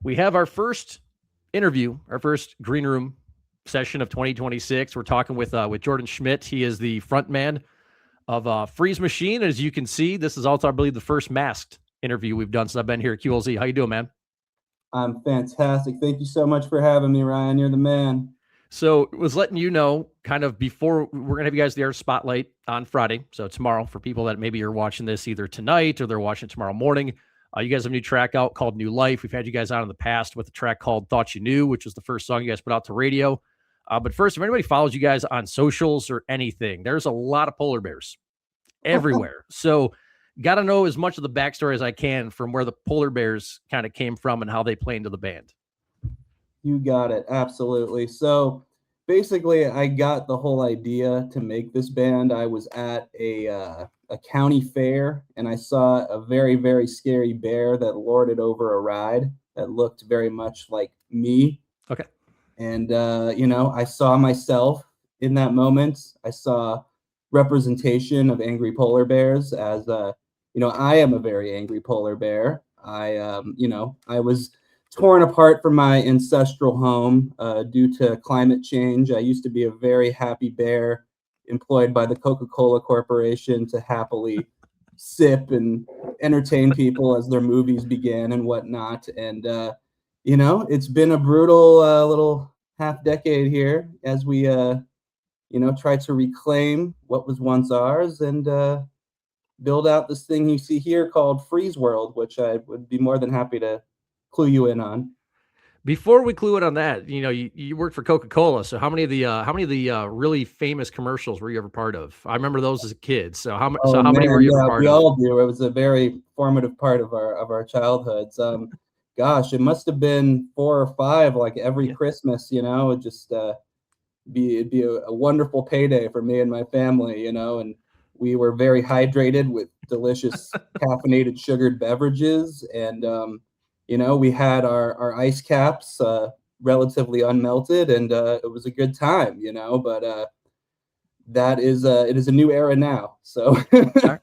We have our first interview, our first green room session of 2026. We're talking with Jordan Schmidt. He is the front man of Freezemachine. As you can see, this is also, I believe, the first masked interview we've done since I've been here at QLZ. How you doing, man? I'm fantastic. Thank you so much for having me, Ryan. You're the man. So was letting you know kind of before we're going to have you guys the air spotlight on Friday. So tomorrow for people that maybe are watching this either tonight or they're watching it tomorrow morning. You guys have a new track out called New Life. We've had you guys on in the past with a track called Thought You Knew, which was the first song you guys put out to radio. But first, if anybody follows you guys on socials or anything, there's a lot of polar bears everywhere. So got to know as much of the backstory as I can from where the polar bears kind of came from and how they play into the band. You got it. Absolutely. So basically, I got the whole idea to make this band. I was at a county fair and I saw a very, very scary bear that lorded over a ride that looked very much like me. Okay. And, I saw myself in that moment. I saw representation of angry polar bears as, I am a very angry polar bear. I was torn apart from my ancestral home due to climate change. I used to be a very happy bear employed by the Coca-Cola Corporation to happily sip and entertain people as their movies began and whatnot. And, it's been a brutal little half decade here as we, try to reclaim what was once ours and build out this thing you see here called Freeze World, which I would be more than happy to clue you in on. Before we clue in on that, you worked for Coca-Cola. So how many of the really famous commercials were you ever part of? I remember those as a kid. So how Oh many were man, you ever yeah, part we of? all do. It was a very formative part of our childhoods. Gosh, it must have been 4 or 5, like every Yeah. Christmas. It'd just it'd be a wonderful payday for me and my family. And we were very hydrated with delicious caffeinated sugared beverages, and we had our ice caps relatively unmelted, and it was a good time. But it is a new era now, so All right.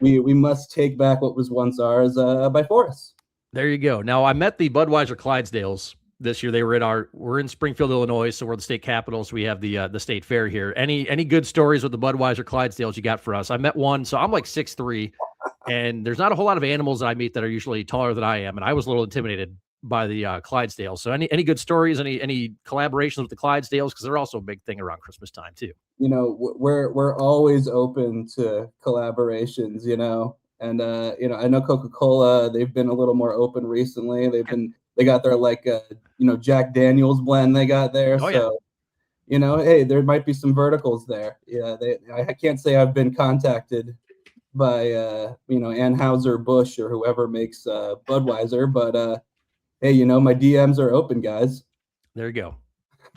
we must take back what was once ours by force. There you go. Now I met the Budweiser Clydesdales this year. We're in Springfield, Illinois, so we're the state capital. So we have the state fair here. Any good stories with the Budweiser Clydesdales you got for us? I met one, so I'm like 6'3", and there's not a whole lot of animals that I meet that are usually taller than I am, and I was a little intimidated by the Clydesdales. So any good stories? Any collaborations with the Clydesdales, because they're also a big thing around Christmas time too. We're always open to collaborations. And I know Coca-Cola, they've been a little more open recently. They got their Jack Daniels blend they got there. Oh yeah. So hey, there might be some verticals there. Yeah, I can't say I've been contacted by Anheuser-Busch or whoever makes Budweiser, but hey, my DMs are open, guys. There you go.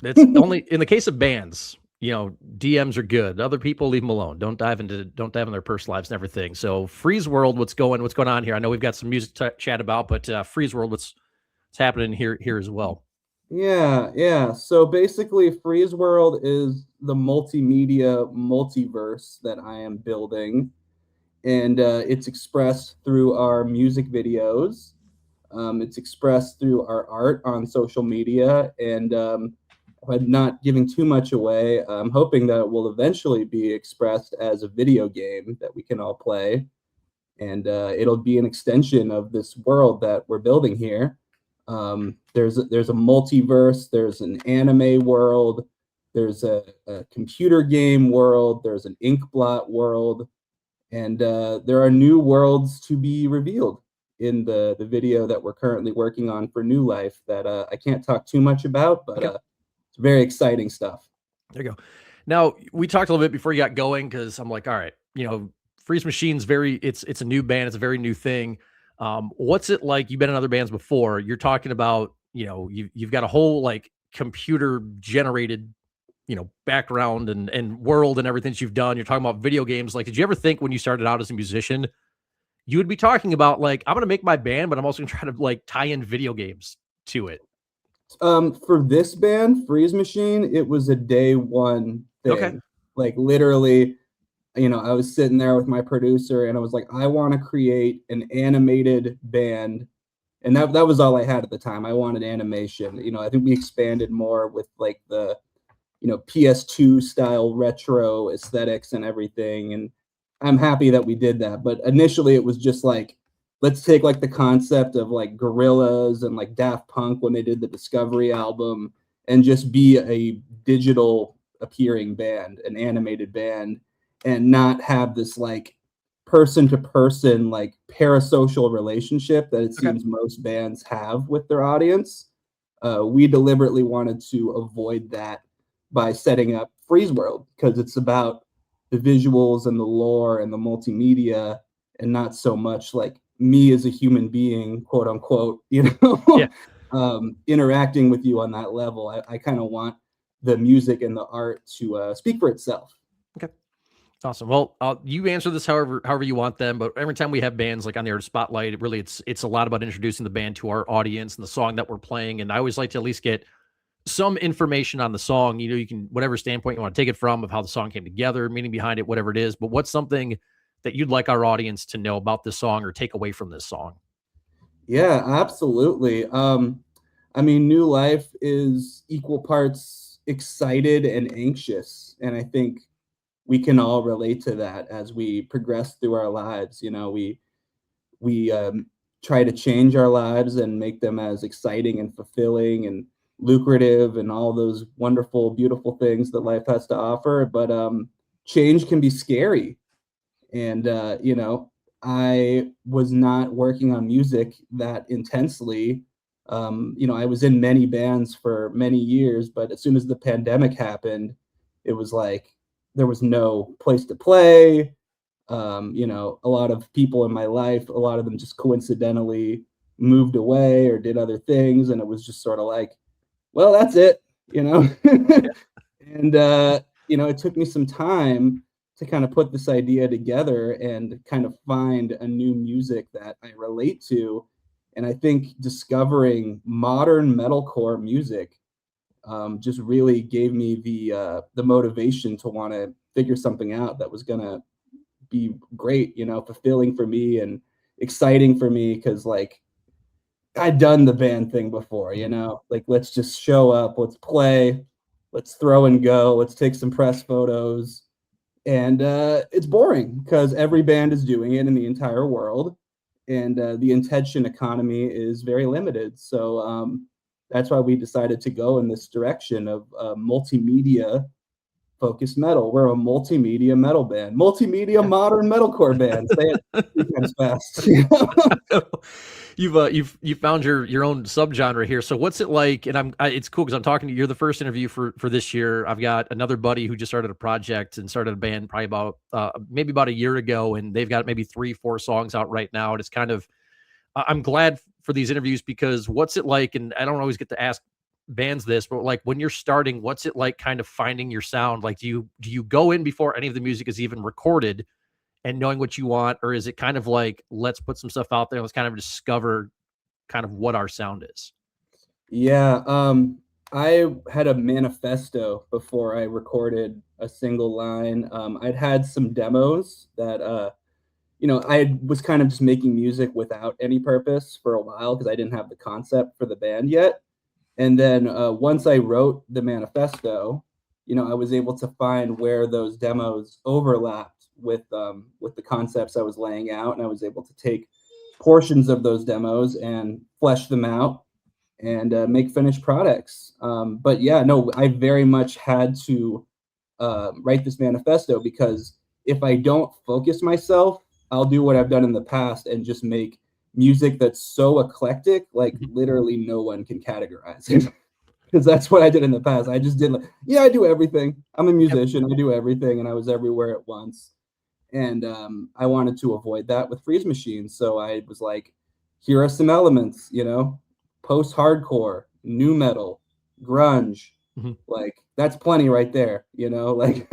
It's only in the case of bands, DMs are good. Other people, leave them alone. Don't dive in their personal lives and everything. So Freeze World, what's going on here? I know we've got some music to chat about, but Freeze World, what's happening here as well? Yeah. So basically, Freeze World is the multimedia multiverse that I am building, and it's expressed through our music videos. It's expressed through our art on social media, and I'm not giving too much away. I'm hoping that it will eventually be expressed as a video game that we can all play, and it'll be an extension of this world that we're building here. There's a multiverse. There's an anime world. There's a computer game world. There's an Inkblot world, and there are new worlds to be revealed in the video that we're currently working on for New Life that I can't talk too much about, but it's very exciting stuff. There you go. Now, we talked a little bit before you got going because I'm like, all right, Freezemachine's it's a new band. It's a very new thing. What's it like? You've been in other bands before. You're talking about, you've got a whole like computer generated, background and world and everything that you've done. You're talking about video games. Like, did you ever think when you started out as a musician, you would be talking about like, I'm going to make my band, but I'm also going to try to like tie in video games to it? For this band, Freezemachine, it was a day one thing. Okay. Like literally, I was sitting there with my producer and I was like, I want to create an animated band And that was all I had at the time. I wanted animation. I think we expanded more with like the PS2 style retro aesthetics and everything. And I'm happy that we did that. But initially it was just like, let's take like the concept of like Gorillaz and like Daft Punk when they did the Discovery album and just be a digital appearing band, an animated band, and not have this like person to person like parasocial relationship that it Okay. seems most bands have with their audience. We deliberately wanted to avoid that by setting up Freeze World because it's about the visuals and the lore and the multimedia and not so much like me as a human being, quote unquote, Yeah. interacting with you on that level. I kind of want the music and the art to speak for itself. Okay. Awesome. Well, you answer this however you want them, but every time we have bands like on the Art Spotlight, it's a lot about introducing the band to our audience and the song that we're playing. And I always like to at least get some information on the song. You can whatever standpoint you want to take it from of how the song came together, meaning behind it, whatever it is. But what's something that you'd like our audience to know about this song or take away from this song? Yeah, absolutely. I mean, New Life is equal parts excited and anxious, and I think we can all relate to that as we progress through our lives. We try to change our lives and make them as exciting and fulfilling and lucrative and all those wonderful, beautiful things that life has to offer. But change can be scary. And, I was not working on music that intensely. I was in many bands for many years, but as soon as the pandemic happened, it was like there was no place to play. A lot of people in my life, a lot of them just coincidentally moved away or did other things. And it was just sort of like, well, that's it, you know? Yeah. And, it took me some time to kind of put this idea together and kind of find a new music that I relate to. And I think discovering modern metalcore music just really gave me the motivation to want to figure something out that was gonna be great, fulfilling for me and exciting for me because like I'd done the band thing before, like let's just show up, let's play, let's throw and go, let's take some press photos. And it's boring because every band is doing it in the entire world. And the intention economy is very limited. So that's why we decided to go in this direction of multimedia focused metal. We're a multimedia metal band, multimedia modern metalcore band. Say it 3 times fast. You've found your own subgenre here. So what's it like? And it's cool because I'm talking to you. You're the first interview for this year. I've got another buddy who just started a project and started a band probably about maybe about a year ago, and they've got maybe 3-4 songs out right now. And it's kind of I'm glad for these interviews because what's it like? And I don't always get to ask bands this, but like when you're starting, what's it like kind of finding your sound? Like do you go in before any of the music is even recorded and knowing what you want, or is it kind of like let's put some stuff out there, let's kind of discover kind of what our sound is? Yeah, I had a manifesto before I recorded a single line. I'd had some demos that I was kind of just making music without any purpose for a while because I didn't have the concept for the band yet. And then once I wrote the manifesto, I was able to find where those demos overlapped with the concepts I was laying out, and I was able to take portions of those demos and flesh them out and make finished products. But yeah, no, I very much had to write this manifesto because if I don't focus myself, I'll do what I've done in the past and just make music that's so eclectic, like Mhm. literally no one can categorize it. Because that's what I did in the past. I just did like, yeah, I do everything. I'm a Yep. musician. I do everything, and I was everywhere at once. And I wanted to avoid that with Freezemachine. So I was like, here are some elements, post-hardcore, new metal, grunge. Mhm. Like that's plenty right there, like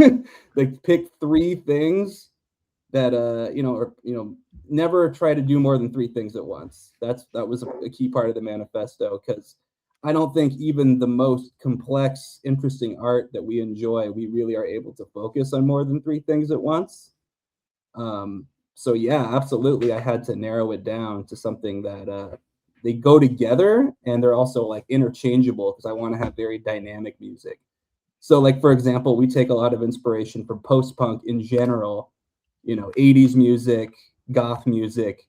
like pick 3 things that or never try to do more than 3 things at once. That was a key part of the manifesto because I don't think even the most complex, interesting art that we enjoy, we really are able to focus on more than 3 things at once. So yeah, absolutely, I had to narrow it down to something that they go together, and they're also like interchangeable because I want to have very dynamic music. So like for example, we take a lot of inspiration from post-punk in general, 80s music, goth music,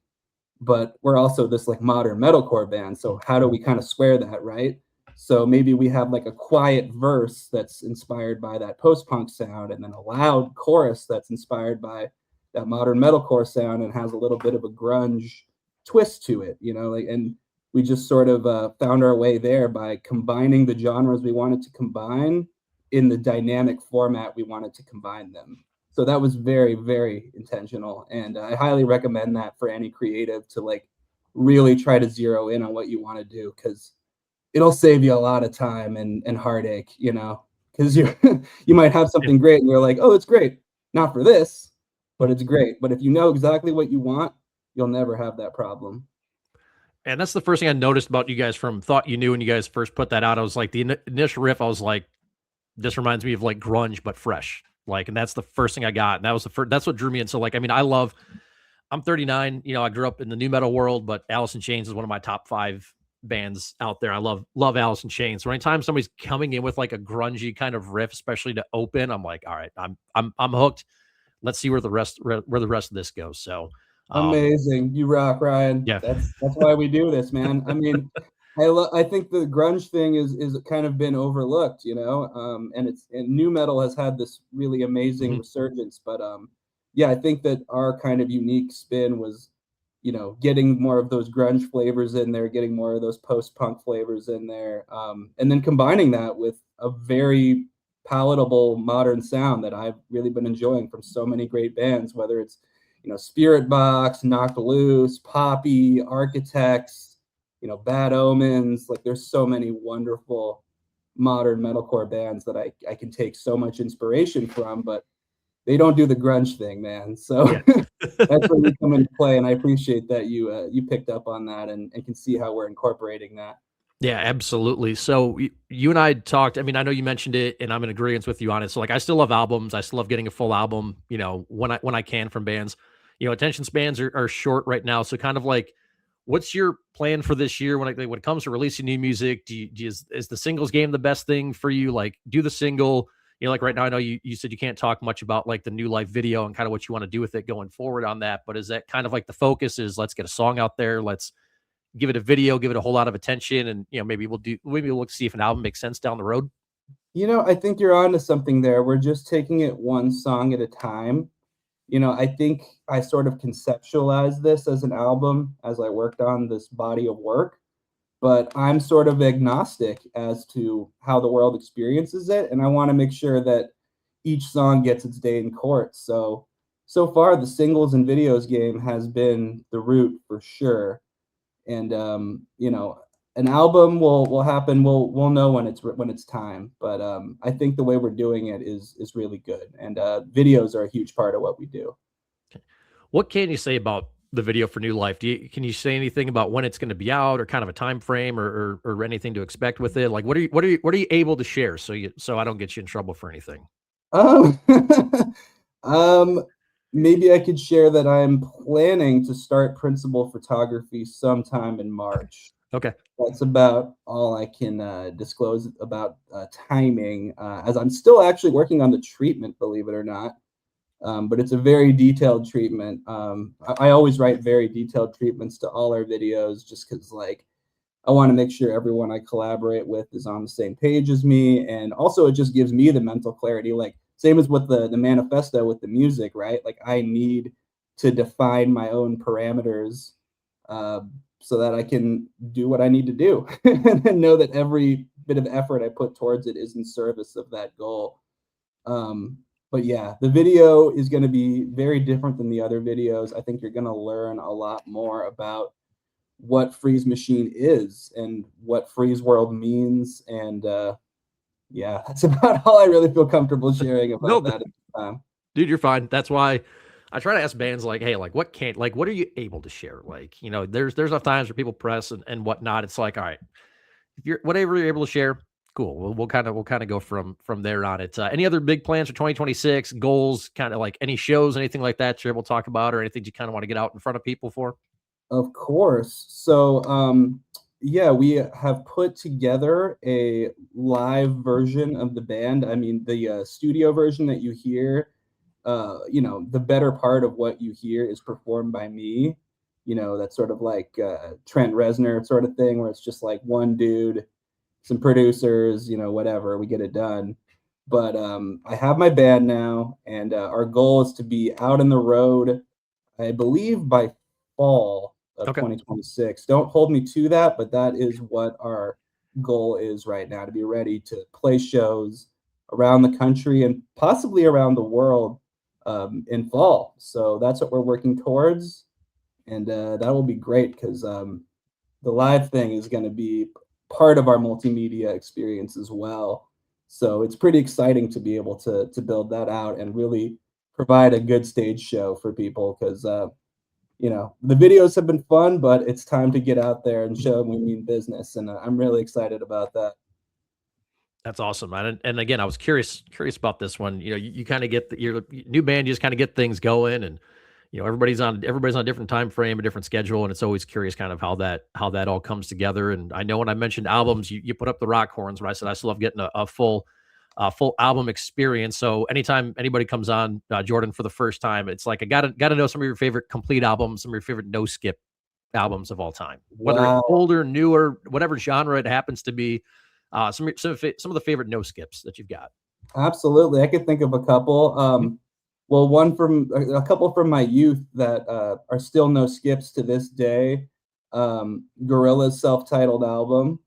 but we're also this like modern metalcore band. So how do we kind of square that, right? So maybe we have like a quiet verse that's inspired by that post-punk sound, and then a loud chorus that's inspired by that modern metalcore sound and has a little bit of a grunge twist to it, like, and we just sort of found our way there by combining the genres we wanted to combine in the dynamic format we wanted to combine them. So that was very, very intentional. And I highly recommend that for any creative to like really try to zero in on what you want to do, because it'll save you a lot of time and heartache, because you might have something great and you're like, oh, it's great. Not for this, but it's great. But if you know exactly what you want, you'll never have that problem. And that's the first thing I noticed about you guys from Thought You Knew when you guys first put that out. I was like, the initial riff, I was like, this reminds me of like grunge, but fresh. Like, and that's the first thing I got. And that was the first, that's what drew me in. So like, I mean, I'm 39, I grew up in the new metal world, but Alice in Chains is one of my top 5 bands out there. I love Alice in Chains. So anytime somebody's coming in with like a grungy kind of riff, especially to open, I'm like, all right, I'm hooked. Let's see where the rest of this goes. So amazing. You rock, Ryan. Yeah. That's why we do this, man. I mean, I think the grunge thing is kind of been overlooked, and new metal has had this really amazing resurgence. But yeah, I think that our kind of unique spin was, getting more of those grunge flavors in there, getting more of those post-punk flavors in there, and then combining that with a very palatable modern sound that I've really been enjoying from so many great bands, whether it's Spirit Box, Knocked Loose, Poppy, Architects, Bad Omens. Like there's so many wonderful modern metalcore bands that I can take so much inspiration from, but they don't do the grunge thing, man. So that's where you come into play, and I appreciate that you picked up on that and can see how we're incorporating that. Yeah, absolutely. So you and I talked, I mean, I know you mentioned it and I'm in agreement with you on it. So like, I still love albums. I still love getting a full album, when I can from bands, attention spans are short right now. So kind of like, what's your plan for this year when it comes to releasing new music? Is the singles game the best thing for you? Like do the single, like right now, I know you said you can't talk much about like the New Life video and kind of what you want to do with it going forward on that. But is that kind of like the focus is let's get a song out there. Let's give it a video, give it a whole lot of attention. And, maybe we'll look to see if an album makes sense down the road. I think you're onto something there. We're just taking it one song at a time. I think I sort of conceptualized this as an album as I worked on this body of work, but I'm sort of agnostic as to how the world experiences it. And I want to make sure that each song gets its day in court. So far, the singles and videos game has been the route for sure. And, an album will happen. We'll know when it's time. But I think the way we're doing it is really good. And videos are a huge part of what we do. What can you say about the video for New Life? Can you say anything about when it's going to be out, or kind of a time frame, or anything to expect with it? Like, what are you able to share so I don't get you in trouble for anything? Maybe I could share that I'm planning to start principal photography sometime in March. Okay. That's about all I can disclose about timing, as I'm still actually working on the treatment, believe it or not. But it's a very detailed treatment. I always write very detailed treatments to all our videos just because, like, I want to make sure everyone I collaborate with is on the same page as me. And also, it just gives me the mental clarity. Like, same as with the manifesto with the music, right? Like, I need to define my own parameters so that I can do what I need to do and know that every bit of effort I put towards it is in service of that goal. But yeah, the video is going to be very different than the other videos. I think you're going to learn a lot more about what Freezemachine is and what Freeze World means. And yeah, that's about all I really feel comfortable sharing about that at the time. Dude, you're fine. That's why I try to ask bands like, hey, like what are you able to share? Like, there's enough times where people press and whatnot. It's like, all right, if whatever you're able to share, cool. We'll kind of go from there on it. Any other big plans for 2026 goals, kind of like any shows, anything like that you're able to talk about, or anything you kind of want to get out in front of people for? Of course. So, yeah, we have put together a live version of the band. I mean, the studio version that you hear, the better part of what you hear is performed by me. That's sort of like Trent Reznor sort of thing, where it's just like one dude, some producers, whatever, we get it done. But I have my band now, and our goal is to be out on the road, I believe, by fall of Okay. 2026. Don't hold me to that, but that is what our goal is right now, to be ready to play shows around the country and possibly around the world in fall. So that's what we're working towards. And that will be great because the live thing is going to be part of our multimedia experience as well. So it's pretty exciting to be able to build that out and really provide a good stage show for people because the videos have been fun, but it's time to get out there and show them we mean business, and I'm really excited about that. That's awesome. And again, I was curious about this one. You kind of get your new band, you just kind of get things going, and everybody's on a different time frame, a different schedule, and it's always curious kind of how that all comes together. And I know when I mentioned albums, you put up the rock horns, but I said I still love getting a full album experience. So anytime anybody comes on, Jordan, for the first time, it's like I gotta know some of your favorite complete albums, some of your favorite no skip albums of all time, whether it's Wow. older, newer, whatever genre it happens to be. Some of the favorite no skips that you've got. Absolutely. I could think of a couple. Mhm. Well, one from a couple from my youth that are still no skips to this day. Gorilla's self-titled album,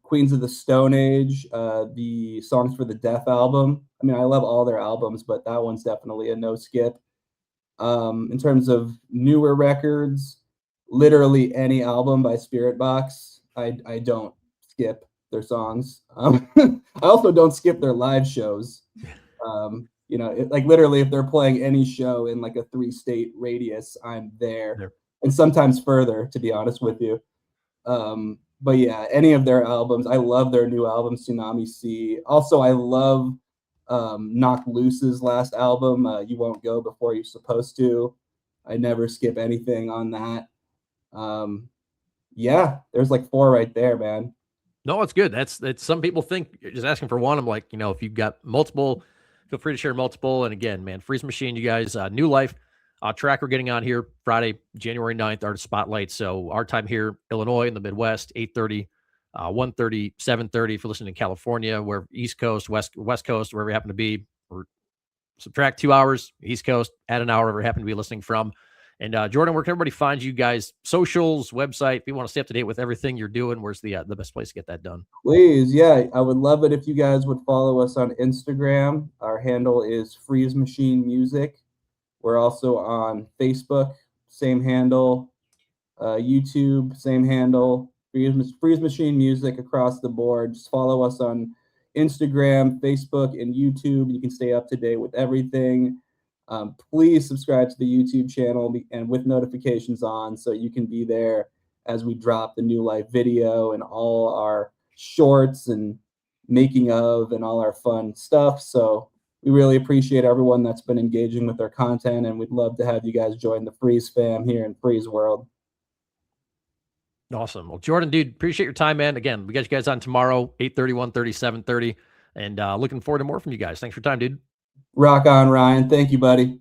Queens of the Stone Age, the Songs for the Deaf album. I mean, I love all their albums, but that one's definitely a no skip. In terms of newer records, literally any album by Spirit Box, I don't skip their songs. I also don't skip their live shows. Like literally, if they're playing any show in like a 3-state radius, I'm there, There. and sometimes further, to be honest with you. But yeah, any of their albums, I love their new album, Tsunami Sea. Also, I love Knock Loose's last album, You Won't Go Before You're Supposed to. I never skip anything on that. Um, yeah, there's like 4 right there, man. No, it's good. That's some people think you're just asking for one. I'm like, if you've got multiple, feel free to share multiple. And again, man, Freezemachine, you guys, New Life track we're getting on here Friday, January 9th, Artist Spotlight. So our time here, Illinois in the Midwest, 8:30, 1:30, 7:30 if you're listening in California, where East Coast, West Coast, wherever you happen to be, or subtract 2 hours, East Coast, add an hour, wherever you happen to be listening from. And Jordan, where can everybody find you guys? Socials, website. If you want to stay up to date with everything you're doing, where's the best place to get that done? Please, yeah, I would love it if you guys would follow us on Instagram. Our handle is Freeze Machine Music. We're also on Facebook, same handle. YouTube, same handle. Freeze Machine Music across the board. Just follow us on Instagram, Facebook, and YouTube. You can stay up to date with everything. Please subscribe to the YouTube channel and with notifications on so you can be there as we drop the New Life video and all our shorts and making of and all our fun stuff. So we really appreciate everyone that's been engaging with our content, and we'd love to have you guys join the Freeze fam here in Freeze World. Awesome. Well, Jordan, dude, appreciate your time, man. Again, we got you guys on tomorrow, 8:30, 1:30, 7:30, and looking forward to more from you guys. Thanks for your time, dude. Rock on, Ryan. Thank you, buddy.